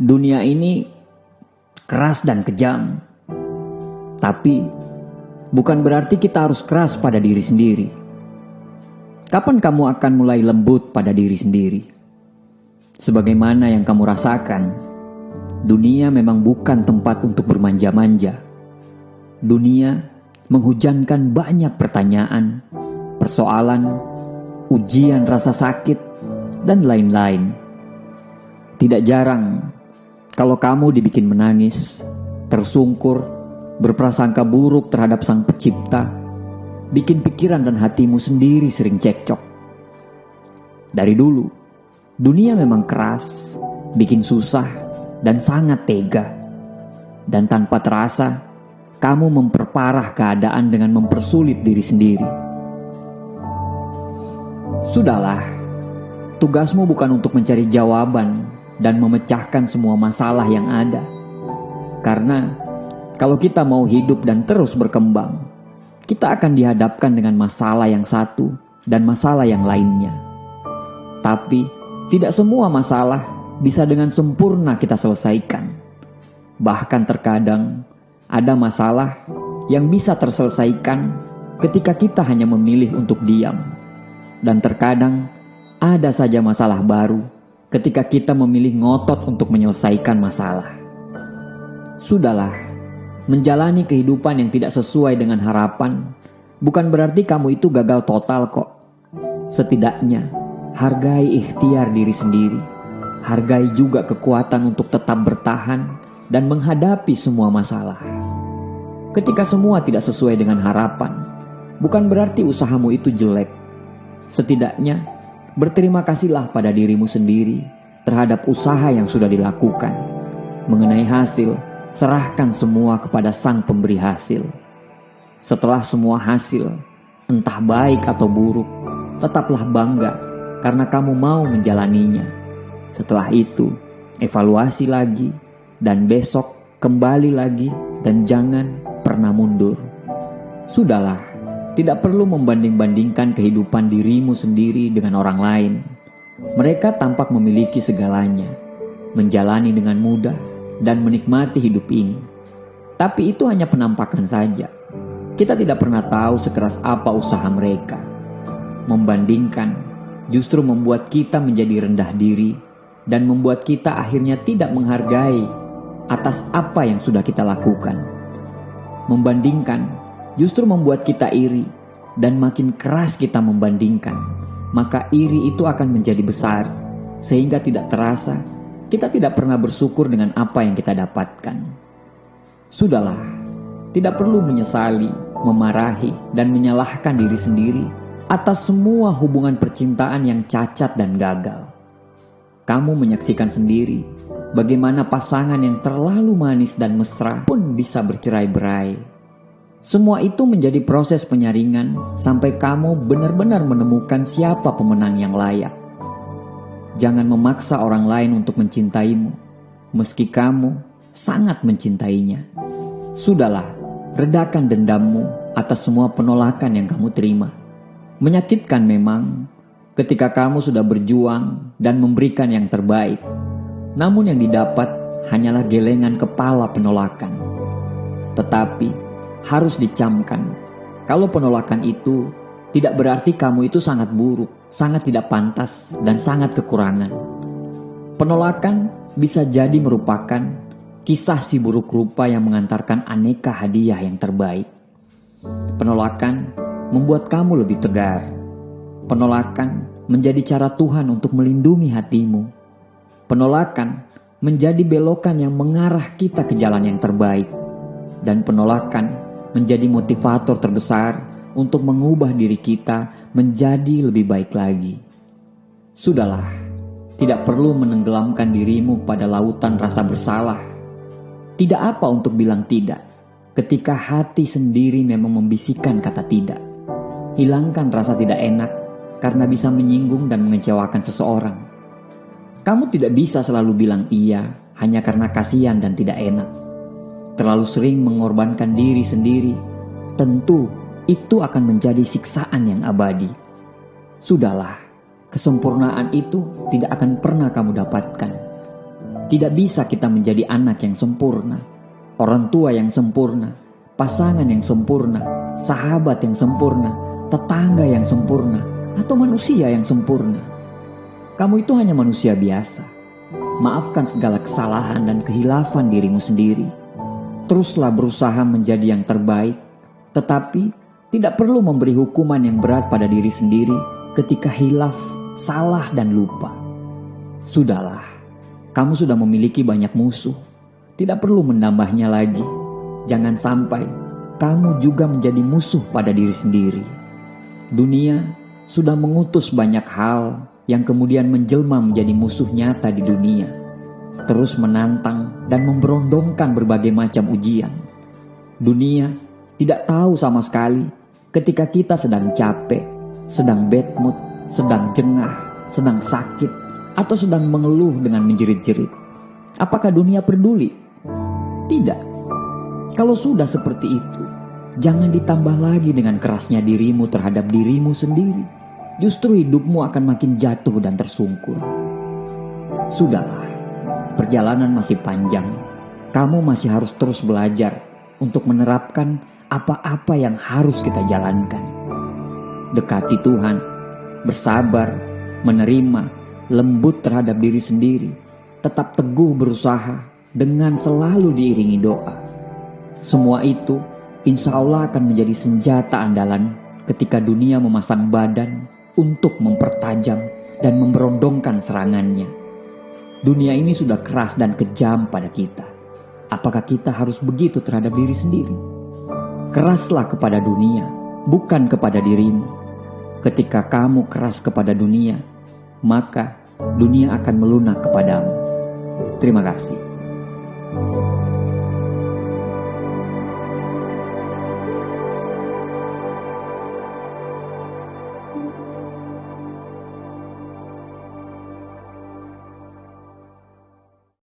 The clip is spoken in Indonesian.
Dunia ini keras dan kejam. Tapi bukan berarti kita harus keras pada diri sendiri. Kapan kamu akan mulai lembut pada diri sendiri? Sebagaimana yang kamu rasakan, dunia memang bukan tempat untuk bermanja-manja. Dunia menghujankan banyak pertanyaan, persoalan, ujian rasa sakit, dan lain-lain. Tidak jarang kalau kamu dibikin menangis, tersungkur, berprasangka buruk terhadap Sang Pencipta, bikin pikiran dan hatimu sendiri sering cekcok. Dari dulu, dunia memang keras, bikin susah, dan sangat tega. Dan tanpa terasa, kamu memperparah keadaan dengan mempersulit diri sendiri. Sudahlah, tugasmu bukan untuk mencari jawaban dan memecahkan semua masalah yang ada. Karena kalau kita mau hidup dan terus berkembang, kita akan dihadapkan dengan masalah yang satu dan masalah yang lainnya. Tapi tidak semua masalah bisa dengan sempurna kita selesaikan. Bahkan terkadang ada masalah yang bisa terselesaikan ketika kita hanya memilih untuk diam. Dan terkadang ada saja masalah baru ketika kita memilih ngotot untuk menyelesaikan masalah. Sudahlah, menjalani kehidupan yang tidak sesuai dengan harapan bukan berarti kamu itu gagal total kok. Setidaknya, hargai ikhtiar diri sendiri. Hargai juga kekuatan untuk tetap bertahan dan menghadapi semua masalah. Ketika semua tidak sesuai dengan harapan, bukan berarti usahamu itu jelek. Setidaknya, berterima kasihlah pada dirimu sendiri terhadap usaha yang sudah dilakukan. Mengenai hasil, serahkan semua kepada Sang Pemberi hasil. Setelah semua hasil, entah baik atau buruk, tetaplah bangga karena kamu mau menjalaninya. Setelah itu, evaluasi lagi, dan besok kembali lagi, dan jangan pernah mundur. Sudahlah, tidak perlu membanding-bandingkan kehidupan dirimu sendiri dengan orang lain. Mereka tampak memiliki segalanya, menjalani dengan mudah, dan menikmati hidup ini. Tapi itu hanya penampakan saja. Kita tidak pernah tahu sekeras apa usaha mereka. Membandingkan justru membuat kita menjadi rendah diri dan membuat kita akhirnya tidak menghargai atas apa yang sudah kita lakukan. Membandingkan justru membuat kita iri, dan makin keras kita membandingkan, maka iri itu akan menjadi besar, sehingga tidak terasa kita tidak pernah bersyukur dengan apa yang kita dapatkan. Sudahlah, tidak perlu menyesali, memarahi, dan menyalahkan diri sendiri atas semua hubungan percintaan yang cacat dan gagal. Kamu menyaksikan sendiri bagaimana pasangan yang terlalu manis dan mesra pun bisa bercerai-berai. Semua itu menjadi proses penyaringan sampai kamu benar-benar menemukan siapa pemenang yang layak. Jangan memaksa orang lain untuk mencintaimu, meski kamu sangat mencintainya. Sudahlah, redakan dendammu atas semua penolakan yang kamu terima. Menyakitkan memang ketika kamu sudah berjuang dan memberikan yang terbaik, namun yang didapat hanyalah gelengan kepala penolakan. Tetapi harus dicamkan, kalau penolakan itu tidak berarti kamu itu sangat buruk, sangat tidak pantas, dan sangat kekurangan. Penolakan bisa jadi merupakan kisah si buruk rupa yang mengantarkan aneka hadiah yang terbaik. Penolakan membuat kamu lebih tegar. Penolakan menjadi cara Tuhan untuk melindungi hatimu. Penolakan menjadi belokan yang mengarah kita ke jalan yang terbaik. Dan penolakan menjadi motivator terbesar untuk mengubah diri kita menjadi lebih baik lagi. Sudahlah, tidak perlu menenggelamkan dirimu pada lautan rasa bersalah. Tidak apa untuk bilang tidak ketika hati sendiri memang membisikkan kata tidak. Hilangkan rasa tidak enak karena bisa menyinggung dan mengecewakan seseorang. Kamu tidak bisa selalu bilang iya hanya karena kasihan dan tidak enak. Terlalu sering mengorbankan diri sendiri, tentu itu akan menjadi siksaan yang abadi. Sudahlah, kesempurnaan itu tidak akan pernah kamu dapatkan. Tidak bisa kita menjadi anak yang sempurna, orang tua yang sempurna, pasangan yang sempurna, sahabat yang sempurna, tetangga yang sempurna, atau manusia yang sempurna. Kamu itu hanya manusia biasa. Maafkan segala kesalahan dan kehilafan dirimu sendiri. Teruslah berusaha menjadi yang terbaik, tetapi tidak perlu memberi hukuman yang berat pada diri sendiri ketika hilaf, salah, dan lupa. Sudahlah, kamu sudah memiliki banyak musuh. Tidak perlu menambahnya lagi. Jangan sampai kamu juga menjadi musuh pada diri sendiri. Dunia sudah mengutus banyak hal yang kemudian menjelma menjadi musuh nyata di dunia, terus menantang dan memberondongkan berbagai macam ujian. Dunia tidak tahu sama sekali ketika kita sedang capek, sedang bad mood, sedang jengah, sedang sakit, atau sedang mengeluh dengan menjerit-jerit. Apakah dunia peduli? Tidak. Kalau sudah seperti itu, jangan ditambah lagi dengan kerasnya dirimu terhadap dirimu sendiri. Justru hidupmu akan makin jatuh dan tersungkur. Sudahlah, perjalanan masih panjang. Kamu masih harus terus belajar untuk menerapkan apa-apa yang harus kita jalankan. Dekati Tuhan, bersabar, menerima, lembut terhadap diri sendiri, tetap teguh berusaha dengan selalu diiringi doa. Semua itu insya Allah akan menjadi senjata andalan ketika dunia memasang badan untuk mempertajam dan memberondongkan serangannya. Dunia ini sudah keras dan kejam pada kita. Apakah kita harus begitu terhadap diri sendiri? Keraslah kepada dunia, bukan kepada dirimu. Ketika kamu keras kepada dunia, maka dunia akan melunak kepadamu. Terima kasih.